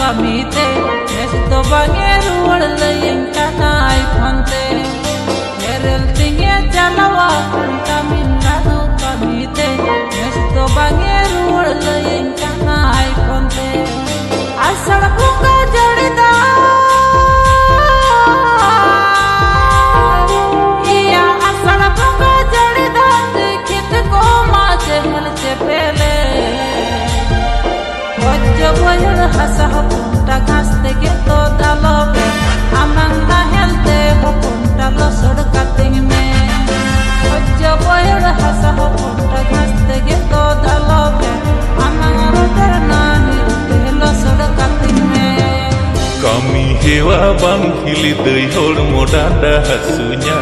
Kamite, esto bangeru orlayeng kanai phante. Kerel tingye jalawa Tamil Nadu kamite, esto bangeru orlayeng kanai phante. Asal bunga jarida, iya asal bunga jarida dekit ko mache hal chepele. Wajah hasa punta gaste gitu dalam amang helte punta lo sodkating me. Wajah hasa punta gaste gitu dalam amang rodarna lo sodkating me. Kami hewa bang hili dei hor modanda hasunya,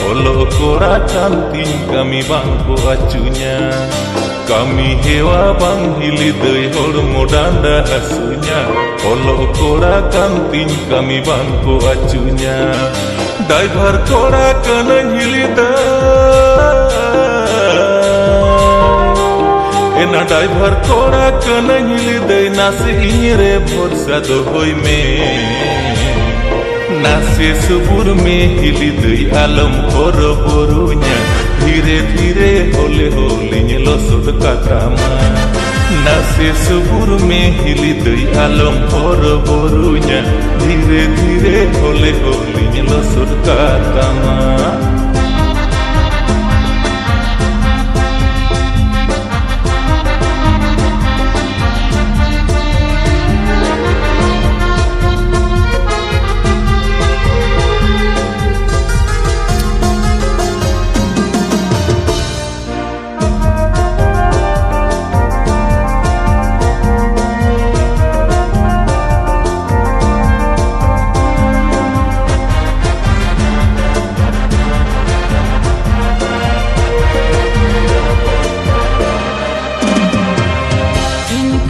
olo kora canting kami bangku acunya. Kami hewa bang hili dei hor modanda hasunya, olo kora canting kami bangku acunya. Driver kora kena hili ena driver kora kena hili dei nasi inyere bhorsa dohoi me. Nasi subur में हिली दई आलम और बोरुnya, धीरे धीरे होले होले लो सुध काटामा. Nasi subur में हिली दई आलम और बोरुnya, धीरे धीरे होले होले लो सुध काटामा.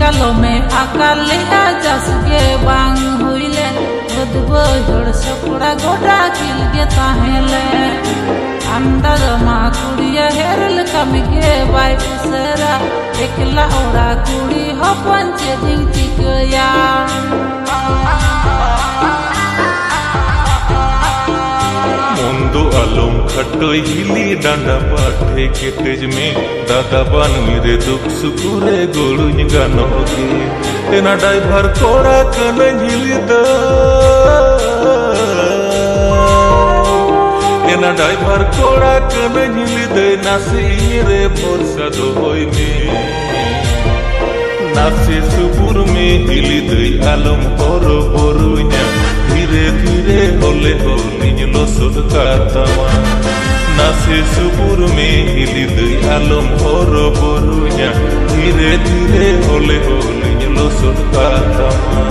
Kalau me akali aja suge bang huile, godbo jod sapura goda kilge tahele. Anda ma kuriya heril kamige bai pusera, ekla ora kuri ho panche ding tikya. मुंदो आलम खटोई हिली डांडा पाठे केटेज में दादा बानुई रे दुख सुकुरे गोलुñ गानोगे एना ड्राइवर कोड़ा कने हिली दा एना ड्राइवर कोड़ा कने हिली दे नासी रे भरोसा दोई में नासी सुपुर में हिली दे आलम कोरो बोरुnya धीरे धीरे होले होले लो सुध काटामा. Nasi subur में हिली दई आलम और बोरुnya, धीरे धीरे होले होले लो सुध काटामा.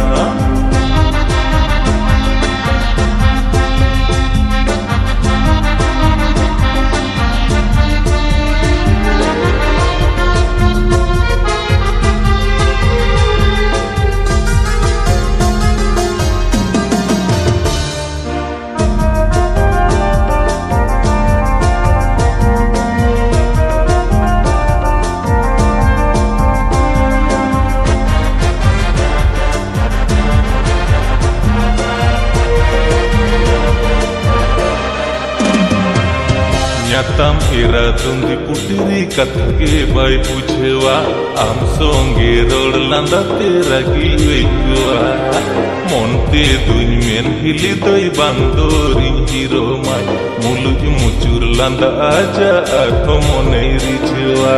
Nyatam era tundi putiri katge bai puchewa, am songe rod landa tera giwewa. Monte duny men hili doi bandorin hiro mai, muluj mucur landa aja ako monei richewa.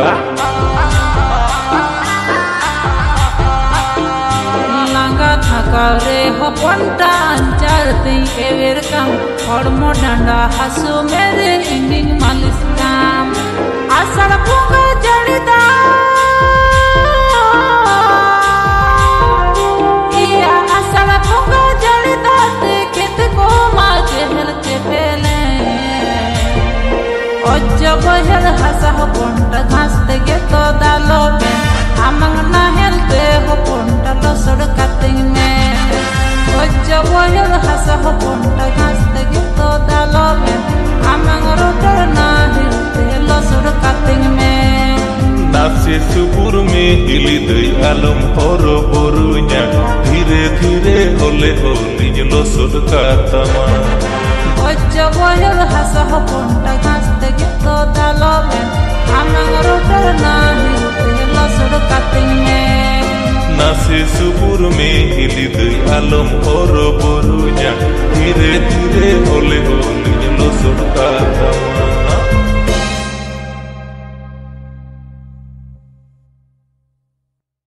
Kare ho ponta ancar tei ever kam hormo danda hasu mere inding malis kam asal bunga jarida Sare subur me hili dei alom horo borunya Dhire dhire hole holinya losod katama Ojo boyol hasa hoponta gaste gito dalomen Amang rotar